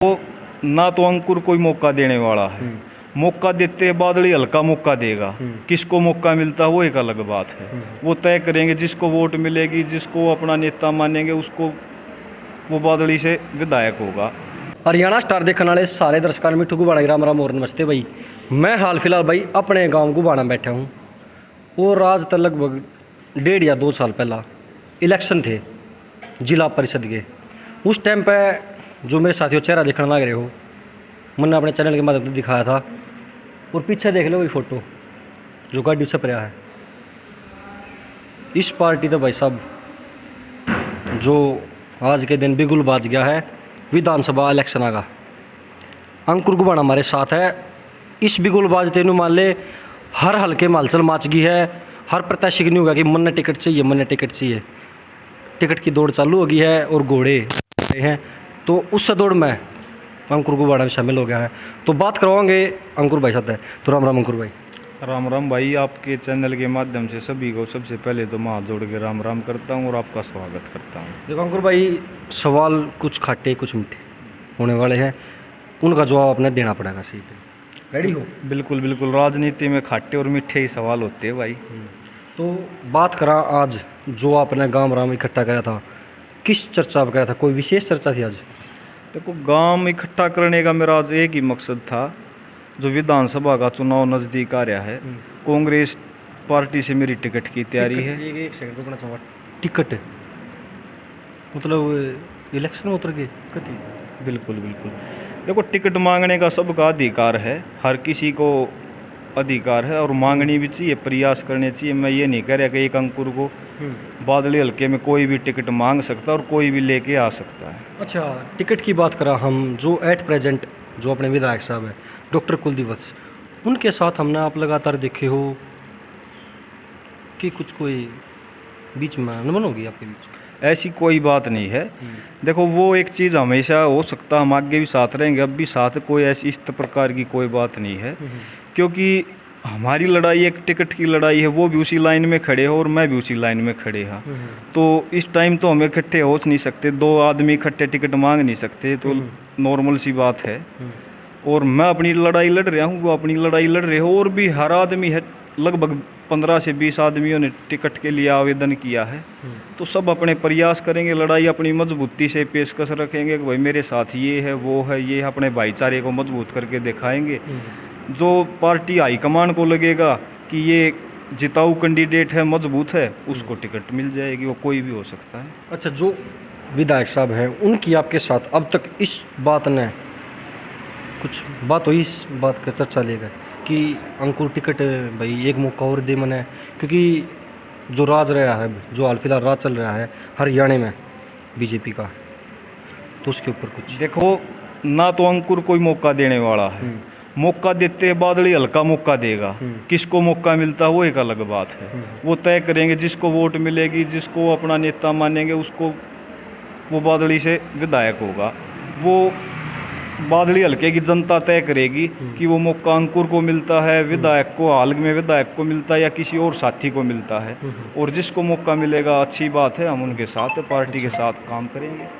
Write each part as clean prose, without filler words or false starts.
वो ना तो अंकुर कोई मौका देने वाला है, मौका देते बादली हल्का मौका देगा। किसको मौका मिलता है वो एक अलग बात है, वो तय करेंगे। जिसको वोट मिलेगी, जिसको अपना नेता मानेंगे, उसको वो बादली से विधायक होगा। हरियाणा स्टार देखने वाले सारे दर्शकों में ठुकू बाड़ा राम राम और नमस्ते भाई। मैं हाल फिलहाल भाई अपने गांव गुबाड़ा में बैठा हूँ और आज तक लगभग 1.5 या 2 साल पहला इलेक्शन थे जिला परिषद के। उस टाइम पे जो मेरे साथियों चेहरा देखने लग रहे हो, मैंने अपने चैनल के माध्यम से दिखाया था। और पीछे देख लो वही फ़ोटो जो गाड़ी छप रहा है। इस पार्टी तो भाई साहब जो आज के दिन बिगुल बाज गया है विधानसभा इलेक्शन आगा। अंकुर गुबाड़ा हमारे साथ है। इस बिगुल बाज तेनू मान ले हर हल्के मालचल माच गई है। हर प्रत्याशी की नहीं होगा कि मन टिकट चाहिए, मन टिकट चाहिए। टिकट की दौड़ चालू हो गई है और घोड़े हैं, तो उस दौड़ में अंकुर गुबाड़ा में शामिल हो गया है। तो बात करवाएंगे अंकुर भाई साथ है। तो राम राम अंकुर भाई। राम राम भाई, आपके चैनल के माध्यम से सभी को सबसे पहले तो मैं हाथ जोड़ के राम राम करता हूँ और आपका स्वागत करता हूँ। देखो अंकुर भाई, सवाल कुछ खाटे कुछ मीठे होने वाले हैं, उनका जवाब आपने देना पड़ेगा। सही है, रेडी हो? बिल्कुल बिल्कुल, राजनीति में खाटे और मीठे ही सवाल होते हैं भाई। तो बात करा आज जो आपने गांव राम इकट्ठा करा था, किस चर्चा पर करा था? कोई विशेष चर्चा थी आज? देखो, गांव इकट्ठा करने का मेरा आज एक ही मकसद था। जो विधानसभा का चुनाव नज़दीक आ रहा है, कांग्रेस पार्टी से मेरी टिकट की तैयारी है। एक सेकंड रुकना चाहूँगा। टिकट मतलब इलेक्शन में उतर गए कति? बिल्कुल बिल्कुल। देखो, टिकट मांगने का सबका अधिकार है, हर किसी को अधिकार है और मांगनी भी चाहिए, प्रयास करने चाहिए। मैं ये नहीं कह रहा कि एक अंकुर को बादली हल्के में कोई भी टिकट मांग सकता है और कोई भी लेके आ सकता है। अच्छा, टिकट की बात करा हम, जो एट प्रेजेंट जो अपने विधायक साहब हैं डॉक्टर कुलदीप वत्स, उनके साथ हमने आप लगातार देखे हो कि कुछ कोई बीच में अनबन होगी आपके बीच? ऐसी कोई बात नहीं है। देखो, वो एक चीज़ हमेशा हो सकता, हम आगे भी साथ रहेंगे, अब भी साथ, कोई ऐसी इस प्रकार की कोई बात नहीं है। क्योंकि हमारी लड़ाई एक टिकट की लड़ाई है, वो भी उसी लाइन में खड़े हो और मैं भी उसी लाइन में खड़े हाँ। तो इस टाइम तो हम इकट्ठे हो नहीं सकते, 2 आदमी इकट्ठे टिकट मांग नहीं सकते, तो नॉर्मल सी बात है। और मैं अपनी लड़ाई लड़ रहा हूँ, वो अपनी लड़ाई लड़ रहे हो, और भी हर आदमी है, लगभग 15 से 20 आदमियों ने टिकट के लिए आवेदन किया है। तो सब अपने प्रयास करेंगे, लड़ाई अपनी मजबूती से पेशकश रखेंगे कि भाई मेरे साथ ये है, वो है, ये अपने भाईचारे को मजबूत करके दिखाएंगे। जो पार्टी हाईकमान को लगेगा कि ये जिताऊ कैंडिडेट है, मजबूत है, उसको टिकट मिल जाएगी, वो कोई भी हो सकता है। अच्छा, जो विधायक साहब हैं उनकी आपके साथ अब तक इस बात ने कुछ बात हुई, इस बात का चर्चा लेगा कि अंकुर टिकट भाई एक मौका और दे मने? क्योंकि जो राज रहा है, जो हाल फिलहाल राज चल रहा है हरियाणा में बीजेपी का, तो उसके ऊपर कुछ? देखो, ना तो अंकुर कोई मौका देने वाला है, मौका देते बादली हल्का मौका देगा। किसको मौका मिलता है वो एक अलग बात है, वो तय करेंगे। जिसको वोट मिलेगी, जिसको अपना नेता मानेंगे, उसको वो बादली से विधायक होगा। वो बादली हल्के की जनता तय करेगी कि वो मौका अंकुर को मिलता है, विधायक को, हाल में विधायक को मिलता है या किसी और साथी को मिलता है। और जिसको मौका मिलेगा, अच्छी बात है, हम उनके साथ, पार्टी के साथ काम करेंगे।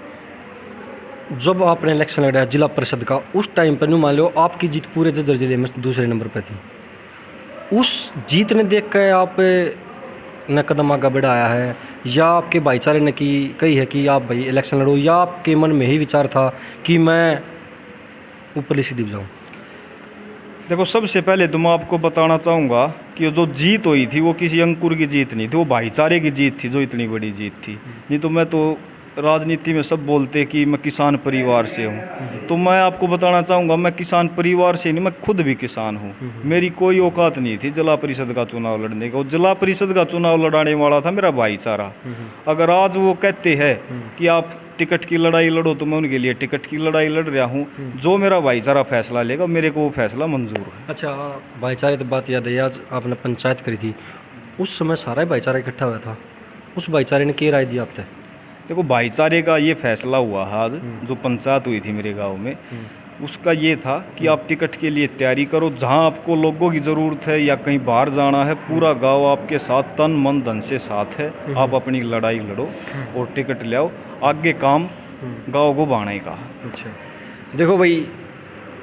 जब आपने इलेक्शन लड़ा जिला परिषद का, उस टाइम पर मान लो आपकी जीत पूरे जज्जर जिले में दूसरे नंबर पर थी। उस जीत ने देख कर आप ने कदम आगे बढ़ाया है, या आपके भाईचारे ने कही है कि आप भाई इलेक्शन लड़ो, या आपके मन में ही विचार था कि मैं ऊपरली सीढ़ी जाऊँ? देखो, सबसे पहले तो मैं आपको बताना चाहूँगा कि जो जीत हुई थी वो किसी अंकुर की जीत नहीं थी, वो भाईचारे की जीत थी, जो इतनी बड़ी जीत थी। नहीं तो मैं तो राजनीति में सब बोलते कि मैं किसान परिवार से हूँ, तो मैं आपको बताना चाहूँगा मैं किसान परिवार से नहीं, मैं खुद भी किसान हूँ। मेरी कोई औकात नहीं थी जिला परिषद का चुनाव लड़ने का। जिला परिषद का चुनाव लड़ाने वाला था मेरा भाईचारा। अगर आज वो कहते हैं कि आप टिकट की लड़ाई लड़ो, तो मैं उनके लिए टिकट की लड़ाई लड़ रहा हूँ। जो मेरा भाईचारा फैसला लेगा, मेरे को वो फैसला मंजूर है। अच्छा, भाईचारे तो बात याद है, आज आपने पंचायत करी थी, उस समय सारा भाईचारा इकट्ठा हुआ था, उस भाईचारे ने क्या राय दी आपसे? देखो, भाईचारे का ये फैसला हुआ आज, जो पंचायत हुई थी मेरे गांव में, उसका ये था कि आप टिकट के लिए तैयारी करो। जहां आपको लोगों की ज़रूरत है या कहीं बाहर जाना है, पूरा गांव आपके साथ तन मन धन से साथ है। आप अपनी लड़ाई लड़ो और टिकट ले आओ, आगे काम गाँव को बढ़ाने का। अच्छा, देखो भाई,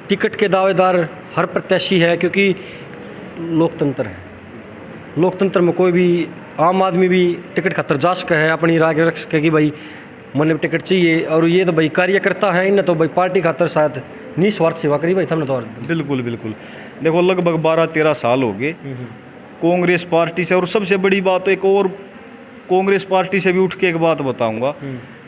टिकट के दावेदार हर प्रत्याशी है, क्योंकि लोकतंत्र है। लोकतंत्र में कोई भी आम आदमी भी टिकट खातर जा सके है, अपनी राय रख सके कि भाई मन टिकट चाहिए। और ये तो भाई कार्यकर्ता है, इन्हें तो भाई पार्टी खातर शायद निस्वार्थ सेवा करी भाई हमने तो। बिल्कुल बिल्कुल। देखो लगभग 12-13 साल हो गए कांग्रेस पार्टी से। और सबसे बड़ी बात एक और, कांग्रेस पार्टी से भी उठ के एक बात बताऊंगा,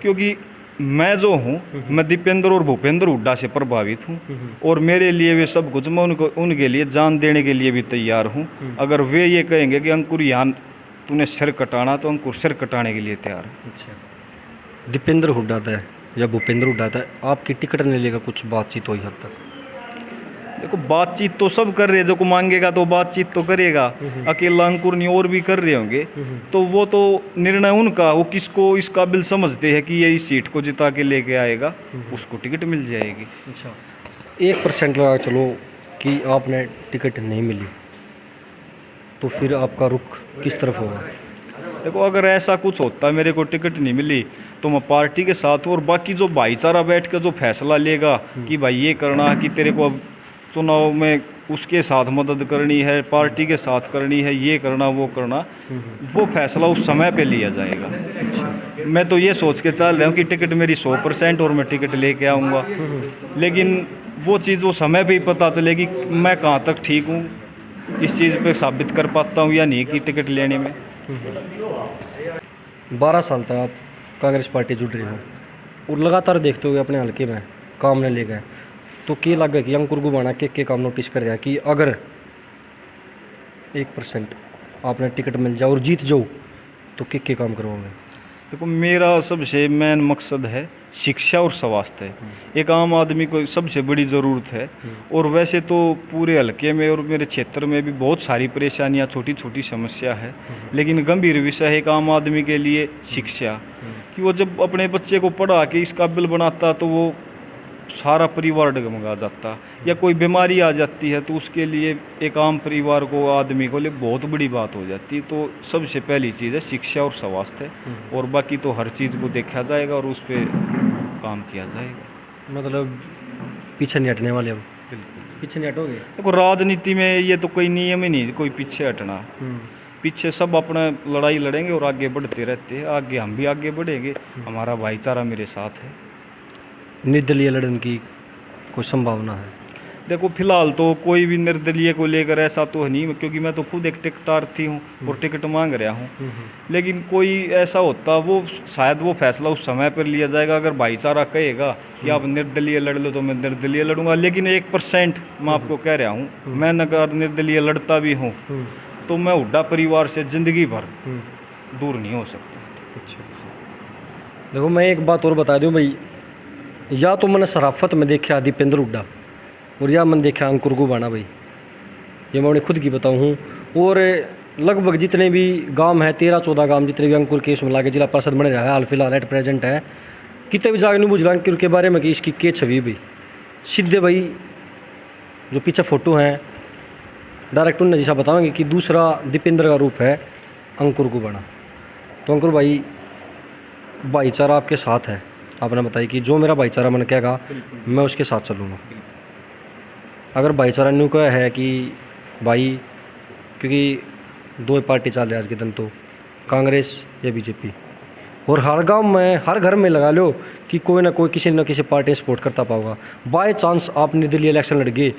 क्योंकि मैं जो हूँ, मैं दीपेंद्र और भूपेंद्र हुड्डा से प्रभावित हूँ। और मेरे लिए वे सब कुछ, मैं उनके लिए जान देने के लिए भी तैयार हूँ। अगर वे ये कहेंगे कि अंकुर यहाँ तूने सिर कटाना, तो अंकुर सिर कटाने के लिए तैयार है। अच्छा, दीपेंद्र हुड्डा था या भूपेंद्र हुड्डा था, आपकी टिकट नहीं लेगा, कुछ बातचीत हुई हद तक? देखो बातचीत तो सब कर रहे हैं, जो को मांगेगा तो बातचीत तो करेगा। अकेला अंकुर नहीं, और भी कर रहे होंगे। तो वो तो निर्णय उनका, वो किसको इस काबिल समझते हैं कि ये इस सीट को जिता के लेके आएगा, उसको टिकट मिल जाएगी। अच्छा, 1% लगा चलो कि आपने टिकट नहीं मिली, तो फिर आपका रुख किस तरफ होगा? देखो अगर ऐसा कुछ होता, मेरे को टिकट नहीं मिली, तो मैं पार्टी के साथ हूँ। और बाकी जो भाईचारा बैठ कर जो फैसला लेगा कि भाई ये करना, कि तेरे को अब चुनाव में उसके साथ मदद करनी है, पार्टी के साथ करनी है, ये करना वो करना, वो फैसला उस समय पे लिया जाएगा। मैं तो ये सोच के चल रहा हूँ कि टिकट मेरी 100% और मैं टिकट लेके आऊँगा। लेकिन वो चीज़ वो समय पे ही पता चलेगी मैं कहाँ तक ठीक हूँ, इस चीज़ पे साबित कर पाता हूँ या नहीं कि टिकट लेने में। 12 साल तक आप कांग्रेस पार्टी जुड़ रहे हो और लगातार देखते हुए अपने हल्के में काम नहीं ले गए, तो क्या लगे कि अंकुर गुबाना के काम नोटिस कर रहा है कि अगर 1% आपने टिकट मिल जाओ और जीत जाओ तो के काम करवाओगे? देखो मेरा सबसे मेन मकसद है शिक्षा और स्वास्थ्य। एक आम आदमी को सबसे बड़ी ज़रूरत है। और वैसे तो पूरे हलके में और मेरे क्षेत्र में भी बहुत सारी परेशानियां, छोटी छोटी समस्या है, लेकिन गंभीर विषय है एक आम आदमी के लिए शिक्षा। कि वो जब अपने बच्चे को पढ़ा के इस काबिल बनाता, तो वो सारा परिवार डगमगा जाता। या कोई बीमारी आ जाती है तो उसके लिए एक आम परिवार को, आदमी को लिए बहुत बड़ी बात हो जाती है। तो सबसे पहली चीज़ है शिक्षा और स्वास्थ्य, और बाकी तो हर चीज़ को देखा जाएगा और उस पर काम किया जाएगा। मतलब पीछे नहीं हटने वाले? अब पीछे नहीं हटोगे? देखो राजनीति में ये तो कोई नियम ही नहीं कोई पीछे हटना। पीछे सब अपना लड़ाई लड़ेंगे और आगे बढ़ते रहते हैं। आगे हम भी आगे बढ़ेंगे, हमारा भाईचारा मेरे साथ है। निर्दलीय लड़ने की कोई संभावना है? देखो फिलहाल तो कोई भी निर्दलीय को लेकर ऐसा तो है नहीं, क्योंकि मैं तो खुद एक टिकटार्थी हूँ और टिकट मांग रहा हूँ। लेकिन कोई ऐसा होता, वो शायद वो फैसला उस समय पर लिया जाएगा। अगर भाईचारा कहेगा कि आप निर्दलीय लड़ लो तो मैं निर्दलीय लड़ूंगा। लेकिन 1% मैं आपको कह रहा हूँ, मैं अगर निर्दलीय लड़ता भी हूँ तो मैं हुड्डा परिवार से ज़िंदगी भर दूर नहीं हो सकता। देखो मैं एक बात और बता दूँ भाई, या तो मैंने शराफत में देखा दीपेंद्र हुड्डा और या मैंने देखा अंकुर गुबाना भाई, ये मैं उन्हें खुद की बताऊँ हूँ। और लगभग जितने भी गांव हैं, 13-14 गांव जितने भी अंकुर केस मिला के जिला परिषद बने रहा है, हाल फिलहाल एट प्रेजेंट है, कितने भी जाग नहीं बुझ रहा अंकुर के बारे में कि इसकी के छवि भाई। सीधे भाई जो पीछे फ़ोटो हैं डायरेक्ट उन्हें जैसा बताएंगे कि दूसरा दीपेंद्र का रूप है अंकुर गुबाना। तो अंकुर भाई, भाईचारा आपके साथ है, आपने बताया कि जो मेरा भाईचारा मैंने कहेगा मैं उसके साथ चलूँगा। अगर भाईचारा न्यू का है कि भाई, क्योंकि 2 पार्टी चल रही है आज के दिन, तो कांग्रेस या बीजेपी, और हर गांव में हर घर में लगा लो कि कोई ना कोई किसी न किसी पार्टी सपोर्ट करता पाओगा। बाय चांस आप निर्दलीय इलेक्शन लड़ गए,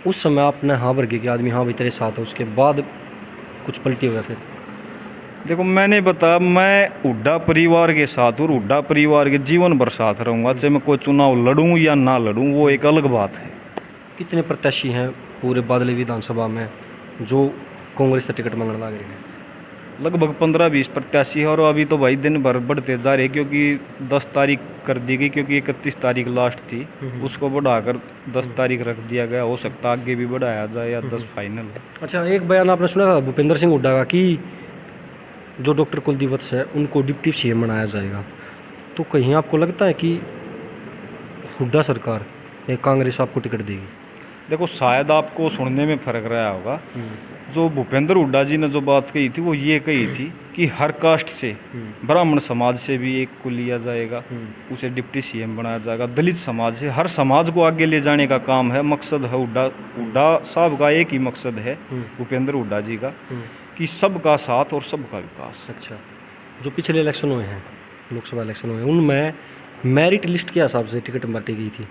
उस समय आपने हाँ भर गए कि आदमी हाँ भाई तेरे साथ है, उसके बाद कुछ पलटी हो गया फिर? देखो मैंने बताया, मैं हुड्डा परिवार के साथ और हुड्डा परिवार के जीवन भर साथ रहूँगा। चाहे मैं कोई चुनाव लड़ूँ या ना लड़ूँ, वो एक अलग बात है। कितने प्रत्याशी हैं पूरे बादली विधानसभा में जो कांग्रेस से टिकट मांगने लग रहे हैं? लगभग 15-20 प्रत्याशी है। और अभी तो भाई दिन भर बढ़ते जा रहे, क्योंकि 10 तारीख कर दी गई, क्योंकि 31 तारीख लास्ट थी, उसको बढ़ाकर 10 तारीख रख दिया गया। हो सकता आगे भी बढ़ाया जाए या 10 फाइनल है। अच्छा, एक बयान आपने सुना था भूपेंद्र सिंह हुड्डा का कि जो डॉक्टर कुलदीप वत्स है उनको डिप्टी सीएम बनाया जाएगा। तो कहीं आपको लगता है कि हुड्डा सरकार या कांग्रेस आपको टिकट देगी? देखो शायद आपको सुनने में फर्क रहा होगा। जो भूपेंद्र हुड्डा जी ने जो बात कही थी वो ये कही थी कि हर कास्ट से, ब्राह्मण समाज से भी एक को लिया जाएगा, उसे डिप्टी सीएम बनाया जाएगा, दलित समाज से, हर समाज को आगे ले जाने का काम है। मकसद है हुड्डा साहब का एक ही मकसद है, भूपेंद्र हुड्डा जी का, कि सबका साथ और सबका विकास। अच्छा, जो पिछले इलेक्शन हुए हैं, लोकसभा इलेक्शन हुए, उनमें मेरिट लिस्ट के हिसाब से टिकट बांटी गई थी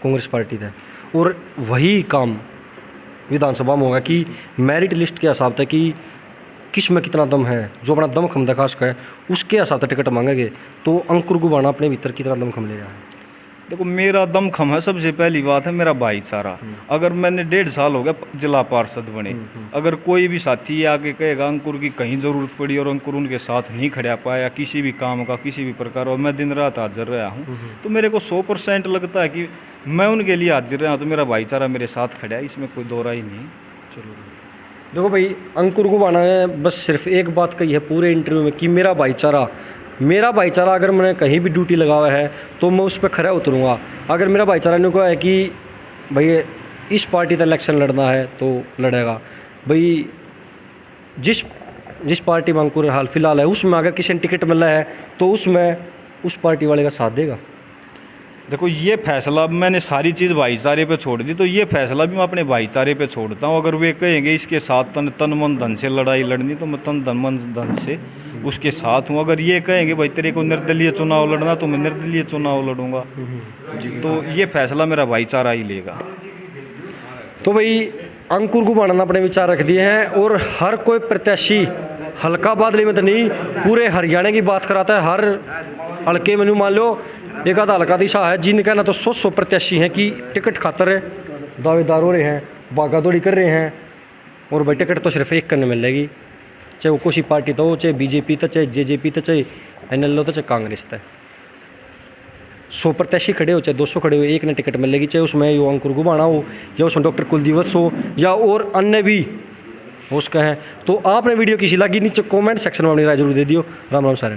कांग्रेस पार्टी था, और वही काम विधानसभा में होगा कि मेरिट लिस्ट के हिसाब से कि किस में कितना दम है, जो अपना दमखम दिखा सका है उसके हिसाब से टिकट मांगेंगे। तो अंकुर गुबाना अपने भीतर कितना दमखम ले रहा है? देखो मेरा दमखम है, सबसे पहली बात है मेरा भाईचारा। अगर मैंने 1.5 साल हो गया जिला पार्षद बने, अगर कोई भी साथी ये आके कहेगा अंकुर की कहीं ज़रूरत पड़ी और अंकुर उनके साथ नहीं खड़ा पाया किसी भी काम का, किसी भी प्रकार, और मैं दिन रात हाजिर रहा हूँ, तो मेरे को 100% लगता है कि मैं उनके लिए हाजिर रहा हूँ, तो मेरा भाईचारा मेरे साथ खड़ा है, इसमें कोई दो राय ही नहीं। चलो देखो भाई, अंकुर गुबाना ने बस सिर्फ एक बात कही है पूरे इंटरव्यू में कि मेरा भाईचारा अगर मैंने कहीं भी ड्यूटी लगाया है तो मैं उस पर खरा उतरूँगा। अगर मेरा भाईचारा ने कहा है कि भाई इस पार्टी का इलेक्शन लड़ना है तो लड़ेगा, भाई जिस पार्टी में अंकुर हाल फिलहाल है उसमें अगर किसी ने टिकट मिला है तो उसमें उस पार्टी वाले का साथ देगा। देखो ये फैसला मैंने सारी चीज़ भाईचारे पे छोड़ दी, तो ये फैसला भी मैं अपने भाईचारे पे छोड़ता हूँ। अगर वे कहेंगे इसके साथ तन मन धन से लड़ाई लड़नी, तो मैं तन मन धन से उसके साथ हूँ। अगर ये कहेंगे भाई तेरे को निर्दलीय चुनाव लड़ना, तो मैं निर्दलीय चुनाव लड़ूंगा। तो ये फैसला मेरा भाईचारा ही लेगा। तो भाई अंकुर गुबाना ने अपने विचार रख दिए हैं, और हर कोई प्रत्याशी हल्का बादली में तो नहीं, पूरे हरियाणा की बात कराता है। हर हल्के में मान लो एक आधा हल्का दिशा है जिनका ना तो 100 प्रत्याशी हैं कि टिकट खातर दावेदार हो रहे हैं, भागा दौड़ी कर रहे हैं, और भाई टिकट तो सिर्फ एक करने मिलेगी, चाहे वो कोई पार्टी तो हो, चाहे बीजेपी तो, चाहे जेजेपी तो, चाहे एनएलओ तो, चाहे कांग्रेस तो। 100 प्रत्याशी खड़े हो, चाहे 200 खड़े हो, एक ने टिकट मिलेगी, चाहे उसमें यो अंकुर गुबाना हो या उसमें डॉक्टर कुलदीप वत्स हो या और अन्य भी उसका है। तो आपने वीडियो किसी लगी नीचे कमेंट सेक्शन में अपनी राय जरूर दे दियो। राम राम सारे।